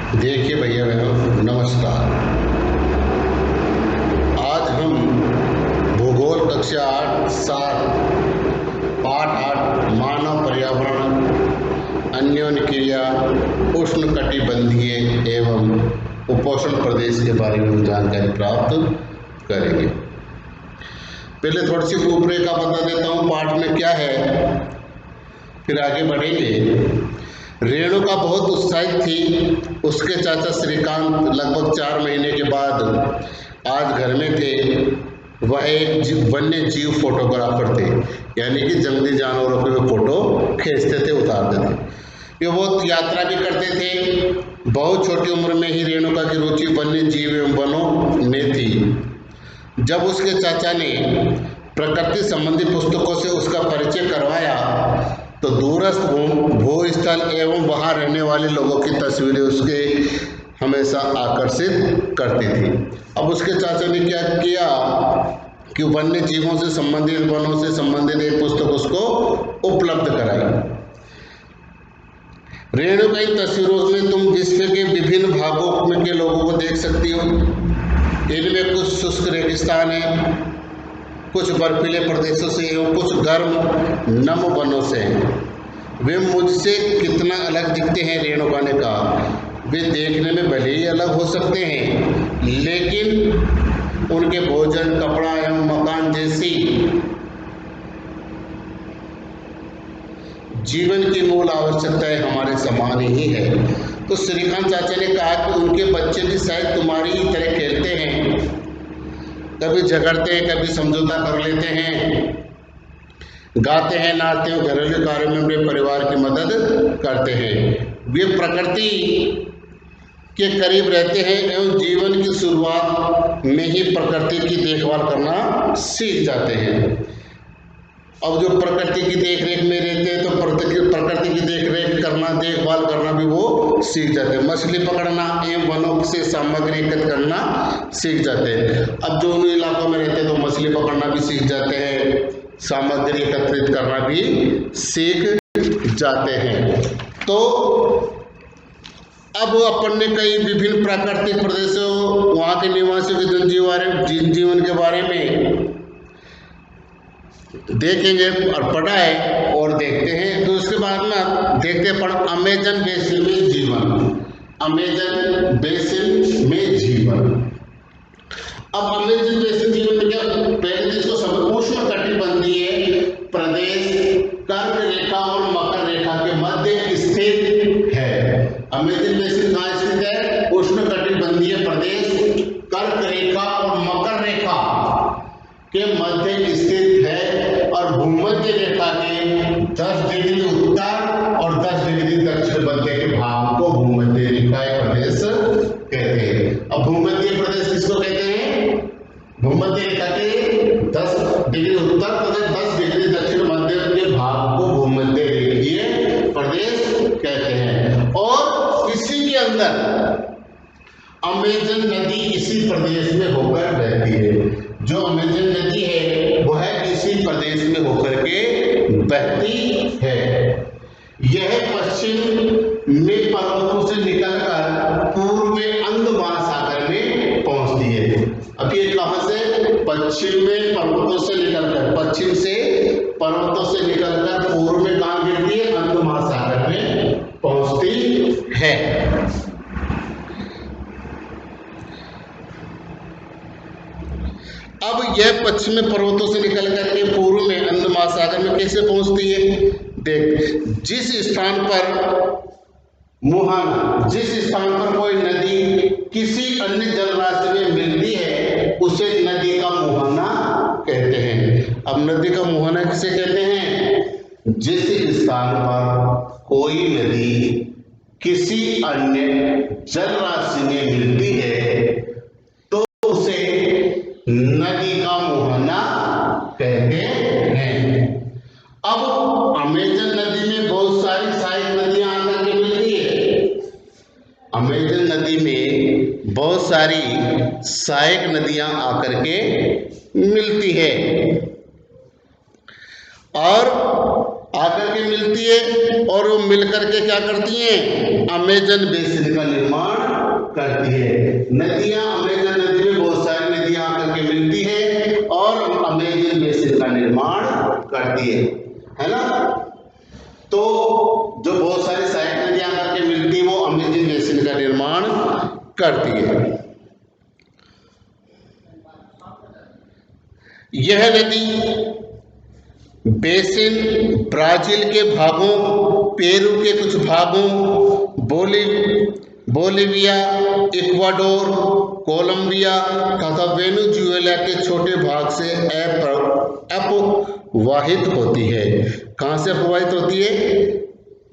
देखिए भैया बहनों, नमस्कार। आज हम भूगोल कक्षा 7 पाठ 8 मानव पर्यावरण अन्योन्य क्रिया उष्णकटिबंधीय एवं उपोष्ण प्रदेश के बारे में जानकारी प्राप्त करेंगे। पहले थोड़ी सी रूपरेखा बता देता हूँ पाठ में क्या है, फिर आगे बढ़ेंगे। रेणुका बहुत उत्साहित थी। उसके चाचा श्रीकांत लगभग 4 महीने के बाद आज घर में थे। वह एक वन्य जीव फोटोग्राफर थे, यानी कि जंगली जानवरों के वे फोटो खींचते थे, उतारते थे। ये बहुत यात्रा भी करते थे। बहुत छोटी उम्र में ही रेणुका की रुचि वन्य जीव एवं वनों में थी। जब उसके चाचा ने प्रकृति संबंधी पुस्तकों से उसका परिचय करवाया तो दूरस्थ भूस्थल एवं वहां रहने वाले लोगों की तस्वीरें उसके हमेशा आकर्षित करती थी। अब उसके चाचा ने क्या किया कि वन्य जीवों से संबंधित, वनों से संबंधित एक पुस्तक उसको उपलब्ध कराई। रेणुका इन तस्वीरों में तुम विश्व के विभिन्न भागों में के लोगों को देख सकती हो। इनमें कुछ शुष्क रेगिस्तान है, कुछ बर्फीले प्रदेशों से एवं कुछ गर्म नम वनों से हैं। वे मुझसे कितना अलग दिखते हैं, रेणुका ने कहा। वे देखने में भले ही अलग हो सकते हैं, लेकिन उनके भोजन, कपड़ा एवं मकान जैसी जीवन की मूल आवश्यकताएं हमारे समान ही है। तो श्रीकांत चाचा ने कहा कि उनके बच्चे भी शायद तुम्हारी ही तरह खेलते हैं, कभी झगड़ते हैं, कभी समझौता कर लेते हैं, गाते हैं, नाचते हैं, घरेलू कार्यों में अपने परिवार की मदद करते हैं। वे प्रकृति के करीब रहते हैं एवं जीवन की शुरुआत में ही प्रकृति की देखभाल करना सीख जाते हैं। अब जो प्रकृति की देखरेख में रहते हैं तो प्रकृति की देखभाल करना भी वो सीख जाते हैं। मछली पकड़ना एवं वनों से सामग्री एकत्र करना सीख जाते हैं। अब जो उन इलाकों में रहते हैं तो मछली पकड़ना भी सीख जाते हैं, सामग्री एकत्रित करना भी सीख जाते हैं। तो अब अपन ने कई विभिन्न प्राकृतिक प्रदेशों, वहाँ के निवासियों के जनजीवन के बारे में देखेंगे और पढ़ा है और देखते हैं। तो उसके बाद में देखते हैं अमेजन बेसिन में जीवन। अमेजन बेसिन में जीवन। अब अमेजन बेसिन जीवन में क्या, पहले तो इसको समझ। उष्णकटिबंधीय प्रदेश कर्क रेखा और मकर रेखा के मध्य स्थित है। अमेजन बेसिन कहाँ स्थित है? उष्णकटिबंधीय प्रदेश कर्क रेखा और मकर रेखा के मध्य स्थित है और भूमध्य रेखा के 10 डिग्री उत्तर और 10 डिग्री दक्षिण मध्य के भाग को भूमध्य रेखा प्रदेश कहते हैं। अब भूमध्य प्रदेश किसको कहते हैं? भूमध्य रेखा के 10 डिग्री उत्तर तथा 10 डिग्री दक्षिण मध्य के भाग को भूमध्य रेखीय प्रदेश कहते हैं। और इसी के अंदर अमेजन नदी इसी प्रदेश में होकर बहती है। जो अमेजन नदी है वह इसी प्रदेश में होकर के बहती है। यह पश्चिम में पर्वतों से निकलकर पूर्व में अंध महासागर में पहुंचती है। अब ये कहां से? पश्चिम में पर्वतों से निकलकर, पश्चिम से पर्वतों से निकलकर पूर्व में कहां गिरती है? अंध महासागर में पहुंचती है। अब यह पश्चिमी पर्वतों से निकल करके पूर्व में अंध महासागर में कैसे पहुंचती है? देख, जिस स्थान पर मुहाना, जिस स्थान पर कोई नदी किसी अन्य जलराशि में मिलती है उसे नदी का मुहाना कहते हैं। अब नदी का मुहाना किसे कहते हैं? जिस स्थान पर कोई नदी किसी अन्य जलराशि में मिलती है नदी का मुहाना कहते हैं। अब अमेजन नदी में बहुत सारी सहायक नदियां आकर के मिलती है। अमेजन नदी में बहुत सारी सहायक नदियां आकर के मिलती है और आकर के मिलती है और वो मिलकर के क्या करती हैं? अमेजन बेसिन का निर्माण करती है। नदियां, अमेजन नदी में बहुत सारी नदियां आकर के मिलती है और अमेजन बेसिन का निर्माण करती है ना। तो जो बहुत सारी सहायक नदियां आकर के मिलती है वो अमेजन बेसिन का निर्माण करती है। यह नदी बेसिन ब्राजील के भागों, पेरू के कुछ भागों, बोलिविया, इक्वाडोर, कोलंबिया तथा वेनेजुएला के छोटे भाग से अपवाहित होती है। कहाँ से अपवाहित होती है?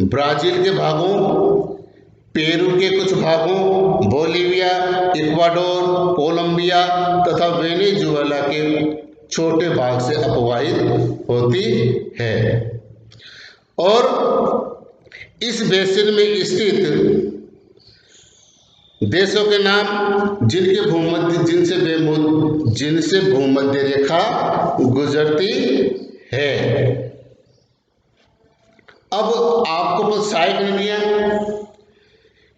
ब्राजील के भागों, पेरू के कुछ भागों, बोलिविया, इक्वाडोर, कोलंबिया तथा वेनेजुएला के छोटे भाग से अपवाहित होती है। और इस बेसिन में स्थित देशों के नाम जिनसे भूमध्य रेखा गुजरती है। अब आपको तो सहायक नदियां,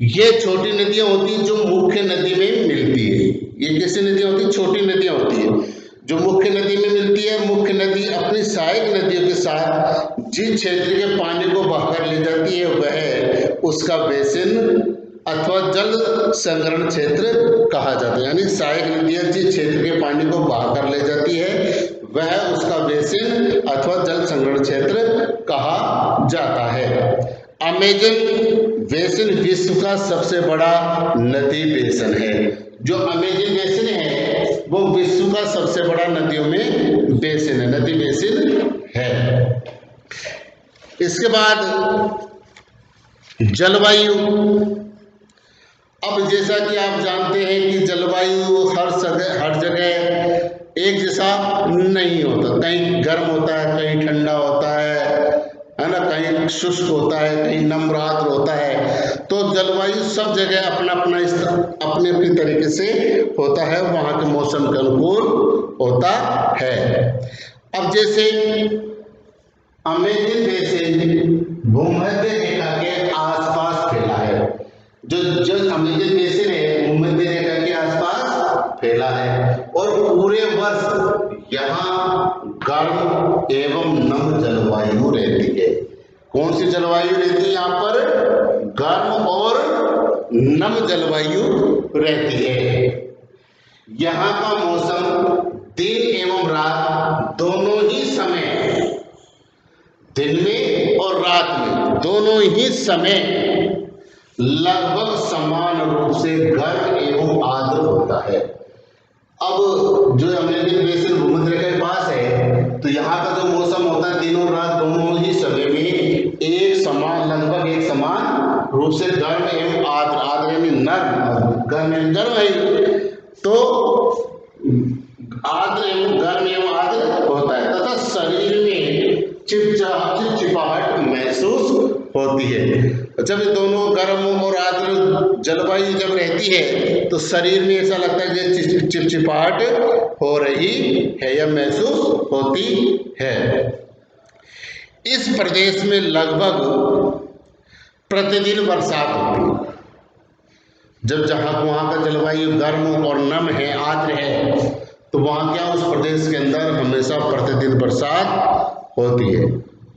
ये छोटी नदियां होती हैं जो मुख्य नदी में मिलती है। ये कैसी नदियां होती हैं? छोटी नदियां होती है जो मुख्य नदी में मिलती है। मुख्य नदी अपनी सहायक नदियों के साथ जिस क्षेत्र के पानी को बहकर ले जाती है वह उसका बेसिन अथवा जल संग्रहण क्षेत्र कहा जाता है। यानी सहायक नदियां जिस क्षेत्र के पानी को बहाकर ले जाती है वह उसका बेसिन अथवा जल संग्रहण क्षेत्र कहा जाता है। अमेजन बेसिन विश्व का सबसे बड़ा नदी बेसिन है। जो अमेजन बेसिन है वो विश्व का सबसे बड़ा नदियों में बेसिन है, नदी बेसिन है। इसके बाद जलवायु। अब जैसा कि आप जानते हैं कि जलवायु हर जगह एक जैसा नहीं होता। कहीं गर्म होता है, कहीं ठंडा होता है ना, कहीं शुष्क होता है, कहीं नम्र आर्द्र होता है। तो जलवायु सब जगह अपने तरीके से होता है, वहाँ के मौसम के अनुकूल होता है। अब जैसे अमेजन बेसिन भूमध्य रेखा के आसपास फैला है। जो अमेजन बेसिन है भूमध्य रेखा के आसपास फैला है और पूरे वर्ष यहाँ गर्म एवं नम जलवायु रहती है। कौन सी जलवायु रहती है यहाँ पर? गर्म और नम जलवायु रहती है। यहाँ का मौसम दिन एवं रात दोनों ही समय, दिन में और रात में दोनों ही समय लगभग समान रूप से गर्म एवं आर्द्र होता है। अब जो अमेजन बेसिन भूमध्य रेखा के पास है तो यहाँ का जो मौसम होता है दिन और रात दोनों ही समय में लगभग एक समान रूप से गर्म एवं आर्द्र, आर्द्र यानी नर्म, गर्म एवं गर्म है तो आर्द्र एवं गर्म एवं आर्द्र होता है तथा शरीर में चिपचिपाहट महसूस होती है। जब ये दोनों गर्म और आर्द्र जलवायु जब रहती है तो शरीर में ऐसा लगता है कि चिपचिपाहट हो रही है या महसूस होती है। इस प्रदेश में लगभग प्रतिदिन बरसात होती है। जब वहाँ का जलवायु गर्म और नम है, आर्द्र है, तो वहाँ क्या उस प्रदेश के अंदर हमेशा प्रतिदिन बरसात होती है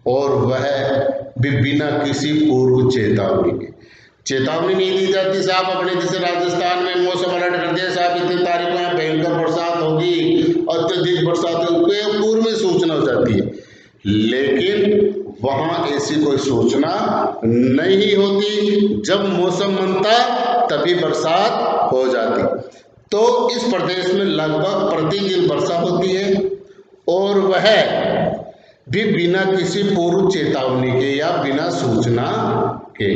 और वह भी बिना किसी पूर्व चेतावनी के। चेतावनी नहीं दी जाती साहब अपने, जैसे राजस्थान में मौसम अलर्ट कर दिया साहब इतनी तारीख में भयंकर बरसात होगी, अत्यधिक बरसात होगी, पूर्व में सूचना हो जाती है। लेकिन वहाँ ऐसी कोई सूचना नहीं होती। जब मौसम बनता तभी बरसात हो जाती। तो इस प्रदेश में लगभग प्रतिदिन वर्षा होती है और वह भी बिना किसी पूर्व चेतावनी के या बिना सूचना के।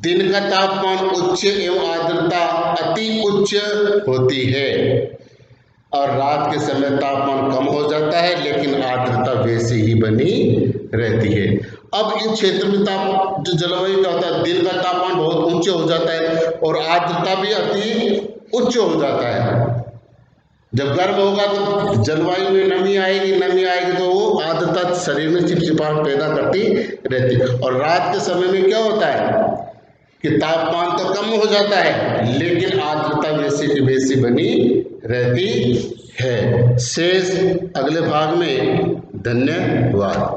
दिन का तापमान उच्च एवं आर्द्रता अति उच्च होती है और रात के समय तापमान कम हो जाता है लेकिन आर्द्रता वैसी ही बनी रहती है। अब इन क्षेत्र में जो जलवायु का होता है, दिन का तापमान बहुत ऊंचे हो जाता है और आर्द्रता भी अति उच्च हो जाता है। जब गर्म होगा तो जलवायु में नमी आएगी तो वो आर्द्रता शरीर में चिपचिपाहट पैदा करती रहती है। और रात के समय में क्या होता है कि तापमान तो कम हो जाता है लेकिन आर्द्रता वैसी की वैसी बनी रहती है। शेष अगले भाग में। धन्यवाद।